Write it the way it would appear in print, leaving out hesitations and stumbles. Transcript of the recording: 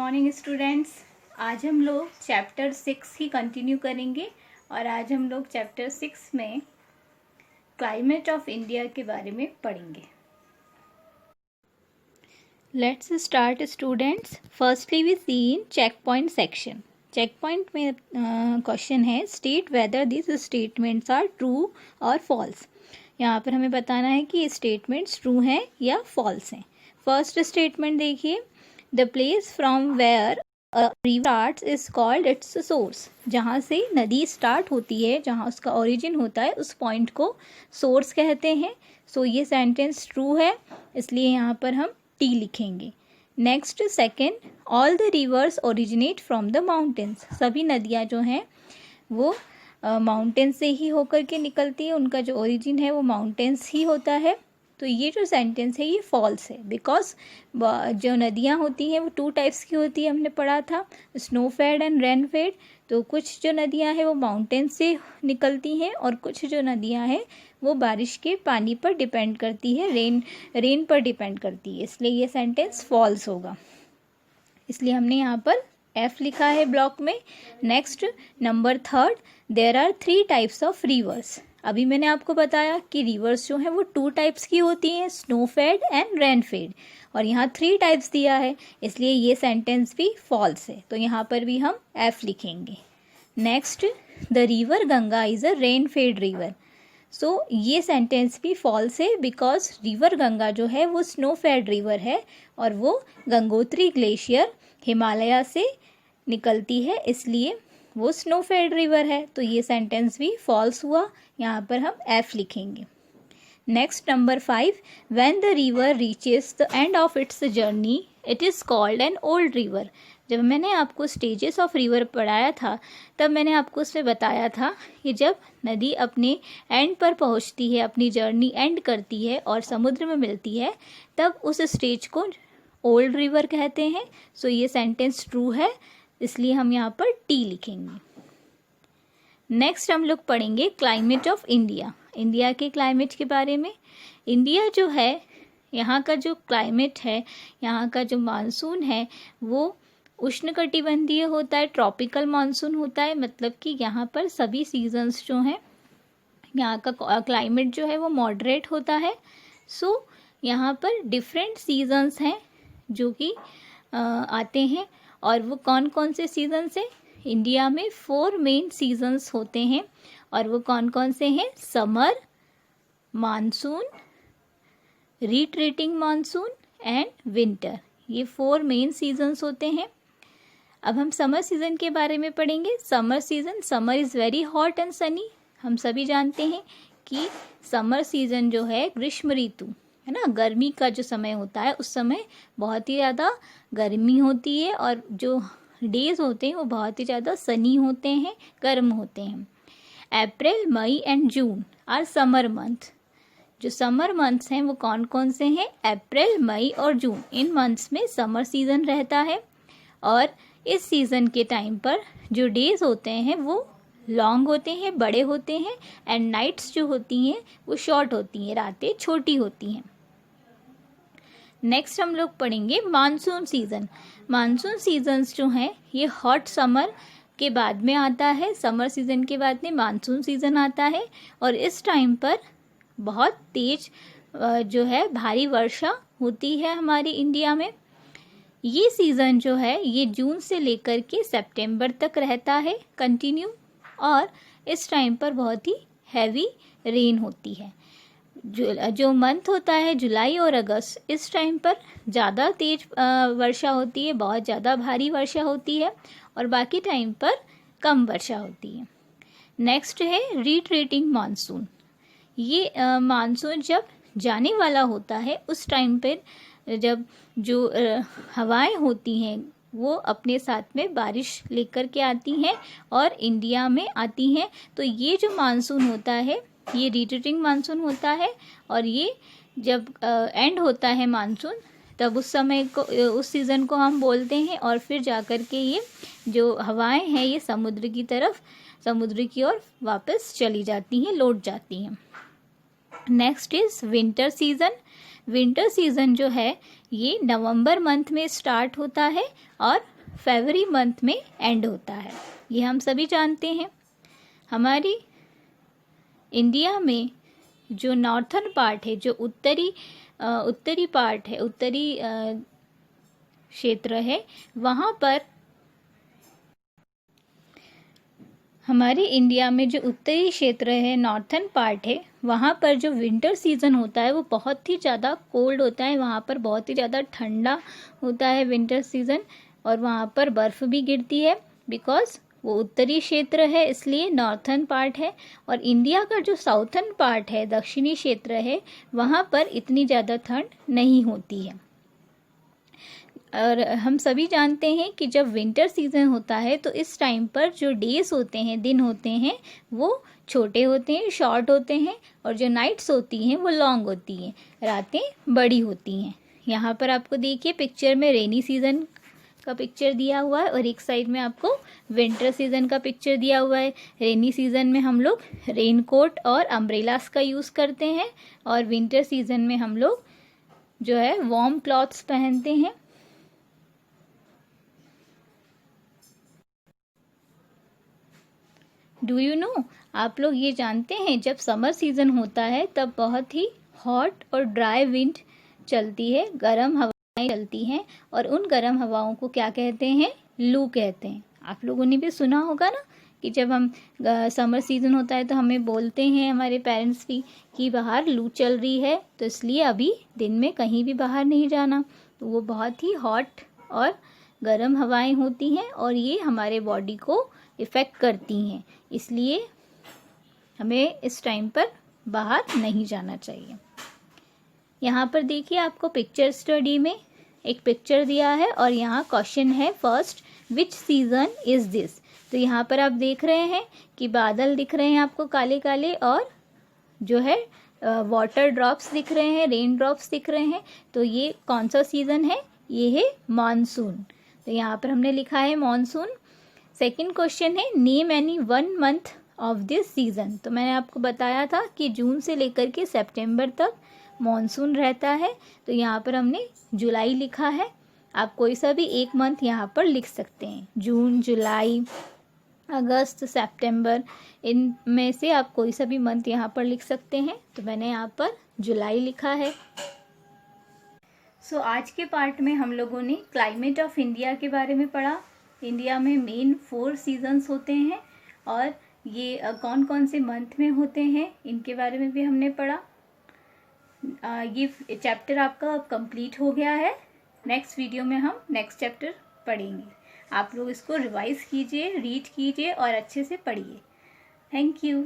Morning students. आज हम लोग चैप्टर 6 ही कंटिन्यू करेंगे और आज हम लोग चैप्टर 6 में क्लाइमेट ऑफ इंडिया के बारे में पढ़ेंगे। Let's start students. Firstly we see in check point section. Check point में क्वेश्चन है state whether this statements are true और फॉल्स। यहाँ पर हमें बताना है कि ये स्टेटमेंट्स ट्रू हैं या फॉल्स हैं। फर्स्ट स्टेटमेंट देखिए, the place from where river starts is called its source. जहाँ से नदी स्टार्ट होती है, जहाँ उसका ओरिजिन होता है, उस पॉइंट को सोर्स कहते हैं। सो ये सेंटेंस ट्रू है, इसलिए यहाँ पर हम टी लिखेंगे। Next second, all the reverse originate from the mountains. सभी नदियाँ जो हैं वो माउंटेन से ही होकर के निकलती है, उनका जो ओरिजिन है वो माउंटेन्स ही होता है। तो ये जो सेंटेंस है ये फॉल्स है, बिकॉज जो नदियाँ होती हैं वो टू टाइप्स की होती है, हमने पढ़ा था, snow fed and rain fed. तो कुछ जो नदियाँ हैं वो माउंटेन से निकलती हैं और कुछ जो नदियाँ हैं वो बारिश के पानी पर डिपेंड करती है, रेन पर डिपेंड करती है, इसलिए ये सेंटेंस फॉल्स होगा। इसलिए हमने यहाँ पर एफ लिखा है ब्लॉक में। Next number third, there are 3 types of rivers. अभी मैंने आपको बताया कि रिवर्स जो है वो 2 टाइप्स की होती हैं, snow fed and rain fed, और यहाँ 3 टाइप्स दिया है, इसलिए ये सेंटेंस भी फॉल्स है। तो यहाँ पर भी हम एफ लिखेंगे। Next, the river Ganga is a rain fed river. So ये सेंटेंस भी फॉल्स है, बिकॉज रिवर गंगा जो है वो स्नो फेड रिवर है और वो गंगोत्री ग्लेशियर हिमालय से निकलती है, इसलिए वो स्नो फेड रिवर है। तो ये सेंटेंस भी फॉल्स हुआ, यहाँ पर हम एफ लिखेंगे। Next number 5, when the river reaches the end of its journey it is called an old river. जब मैंने आपको स्टेजेस ऑफ रिवर पढ़ाया था तब मैंने आपको उसमें बताया था कि जब नदी अपने एंड पर पहुंचती है, अपनी जर्नी एंड करती है और समुद्र में मिलती है, तब उस स्टेज को ओल्ड रिवर कहते हैं। सो ये सेंटेंस ट्रू है, इसलिए हम यहाँ पर टी लिखेंगे। नेक्स्ट हम लोग पढ़ेंगे क्लाइमेट ऑफ इंडिया। इंडिया के क्लाइमेट के बारे में। इंडिया जो है, यहाँ का जो क्लाइमेट है, यहाँ का जो मानसून है वो उष्णकटिबंधीय होता है, ट्रॉपिकल मानसून होता है। मतलब कि यहाँ पर सभी सीजन्स जो हैं, यहाँ का क्लाइमेट जो है वो मॉडरेट होता है। सो यहाँ पर डिफरेंट सीजन्स हैं जो कि आते हैं, और वो कौन कौन से सीजन्स हैं? इंडिया में 4 मेन सीजन्स होते हैं, और वो कौन कौन से हैं? Summer, monsoon, retreating monsoon and winter. ये 4 मेन सीजन्स होते हैं। अब हम समर सीजन के बारे में पढ़ेंगे। Summer season, summer is very hot and Sunny. हम सभी जानते हैं कि समर सीजन जो है ग्रीष्म ऋतु है ना, गर्मी का जो समय होता है उस समय बहुत ही ज़्यादा गर्मी होती है और जो डेज होते हैं वो बहुत ही ज़्यादा सनी होते हैं, गर्म होते हैं। अप्रैल, May and June are summer month. जो समर मंथ्स हैं वो कौन कौन से हैं? अप्रैल, मई और जून। इन मंथ्स में समर सीजन रहता है, और इस सीज़न के टाइम पर जो डेज होते हैं वो लॉन्ग होते हैं, बड़े होते हैं, एंड नाइट्स जो होती हैं वो शॉर्ट होती हैं, रातें छोटी होती हैं। नेक्स्ट हम लोग पढ़ेंगे मानसून सीज़न। मानसून सीजन्स जो हैं ये हॉट समर के बाद में आता है। समर सीज़न के बाद में मानसून सीज़न आता है, और इस टाइम पर बहुत तेज जो है भारी वर्षा होती है हमारे इंडिया में। ये सीज़न जो है ये जून से लेकर के सितंबर तक रहता है कंटिन्यू, और इस टाइम पर बहुत ही हैवी रेन होती है। जो मंथ होता है जुलाई और अगस्त, इस टाइम पर ज़्यादा तेज वर्षा होती है, बहुत ज़्यादा भारी वर्षा होती है, और बाकी टाइम पर कम वर्षा होती है। नेक्स्ट है रिट्रीटिंग मानसून। ये मानसून जब जाने वाला होता है उस टाइम पर जब जो हवाएं होती हैं वो अपने साथ में बारिश लेकर के आती हैं और इंडिया में आती हैं। तो ये जो मानसून होता है ये रिट्रीटिंग मानसून होता है, और ये जब एंड होता है मानसून तब उस समय को, उस सीज़न को हम बोलते हैं, और फिर जाकर के ये जो हवाएं हैं ये समुद्र की तरफ, समुद्र की ओर वापस चली जाती हैं, लौट जाती हैं। Next is winter season. Winter season जो है ये नवंबर मंथ में स्टार्ट होता है और फरवरी मंथ में एंड होता है, ये हम सभी जानते हैं। हमारी इंडिया में जो नॉर्थर्न पार्ट है, जो उत्तरी पार्ट है, उत्तरी क्षेत्र है, वहाँ पर हमारे इंडिया में जो उत्तरी क्षेत्र है, नॉर्थर्न पार्ट है, वहाँ पर जो विंटर सीज़न होता है वो बहुत ही ज़्यादा कोल्ड होता है, वहाँ पर बहुत ही ज़्यादा ठंडा होता है विंटर सीज़न, और वहाँ पर बर्फ़ भी गिरती है बिकॉज़ वो उत्तरी क्षेत्र है, इसलिए नॉर्थर्न पार्ट है। और इंडिया का जो साउथर्न पार्ट है, दक्षिणी क्षेत्र है, वहाँ पर इतनी ज़्यादा ठंड नहीं होती है। और हम सभी जानते हैं कि जब विंटर सीज़न होता है तो इस टाइम पर जो डेज़ होते हैं, दिन होते हैं, वो छोटे होते हैं, शॉर्ट होते हैं, और जो नाइट्स होती हैं वो लॉन्ग होती हैं, रातें बड़ी होती हैं। यहाँ पर आपको देखिए पिक्चर में रेनी सीज़न का पिक्चर दिया हुआ है और एक साइड में आपको विंटर सीज़न का पिक्चर दिया हुआ है। रेनी सीज़न में हम लोग रेनकोट और अम्ब्रेलास का यूज़ करते हैं, और विंटर सीज़न में हम लोग जो है वार्म क्लॉथ्स पहनते हैं। डू यू नो, आप लोग ये जानते हैं जब समर सीज़न होता है तब बहुत ही हॉट और ड्राई विंड चलती है, गर्म हवाएं चलती हैं, और उन गर्म हवाओं को क्या कहते हैं? लू कहते हैं। आप लोगों ने भी सुना होगा ना कि जब हम समर सीज़न होता है तो हमें बोलते हैं हमारे पेरेंट्स भी कि बाहर लू चल रही है, तो इसलिए अभी दिन में कहीं भी बाहर नहीं जाना। तो वो बहुत ही हॉट और गर्म हवाएं होती हैं और ये हमारे बॉडी को इफ़ेक्ट करती हैं, इसलिए हमें इस टाइम पर बाहर नहीं जाना चाहिए। यहाँ पर देखिए आपको पिक्चर स्टडी में एक पिक्चर दिया है और यहाँ क्वेश्चन है first, which season is this. तो यहाँ पर आप देख रहे हैं कि बादल दिख रहे हैं आपको काले काले, और जो है वाटर ड्रॉप्स दिख रहे हैं, रेन ड्रॉप्स दिख रहे हैं। तो ये कौन सा सीज़न है? ये है मानसून। तो यहाँ पर हमने लिखा है मानसून। सेकंड क्वेश्चन है name any one month of this season. तो मैंने आपको बताया था कि जून से लेकर के सितंबर तक मॉनसून रहता है, तो यहाँ पर हमने जुलाई लिखा है। आप कोई सा भी एक मंथ यहाँ पर लिख सकते हैं, जून, जुलाई, अगस्त, सितंबर, इन में से आप कोई सा भी मंथ यहाँ पर लिख सकते हैं। तो मैंने यहाँ पर जुलाई लिखा है। सो आज के पार्ट में हम लोगों ने क्लाइमेट ऑफ इंडिया के बारे में पढ़ा। इंडिया में मेन 4 सीजन्स होते हैं और ये कौन कौन से मंथ में होते हैं इनके बारे में भी हमने पढ़ा। ये चैप्टर आपका अब कंप्लीट हो गया है। नेक्स्ट वीडियो में हम नेक्स्ट चैप्टर पढ़ेंगे। आप लोग इसको रिवाइज कीजिए, रीड कीजिए और अच्छे से पढ़िए। Thank you.